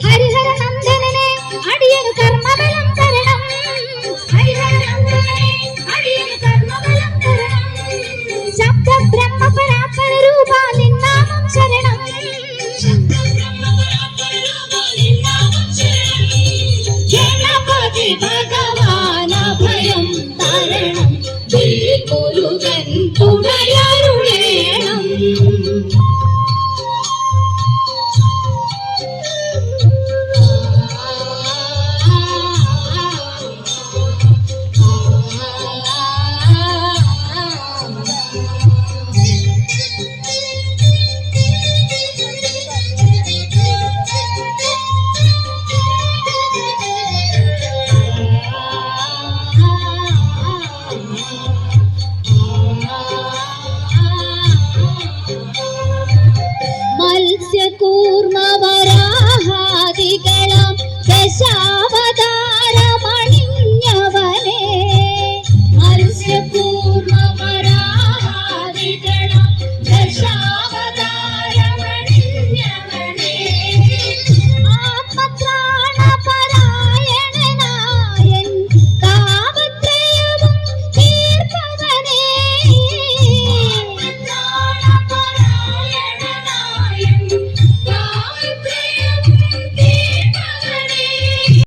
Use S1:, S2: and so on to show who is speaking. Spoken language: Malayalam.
S1: ഹരിഹരനന്ദനനെ അടിയനു കർമ്മബലം തരണം. ശബ്ദ ബ്രഹ്മ പരാത്പര രൂപ നിന്നാമം ശരണം. ഗണപതി ഭഗവാൻ അഭയം തരണം. മുരുകൻ തുണയരുളേണം. മത്സ്യകൂർമ്മവരാഹാദികളം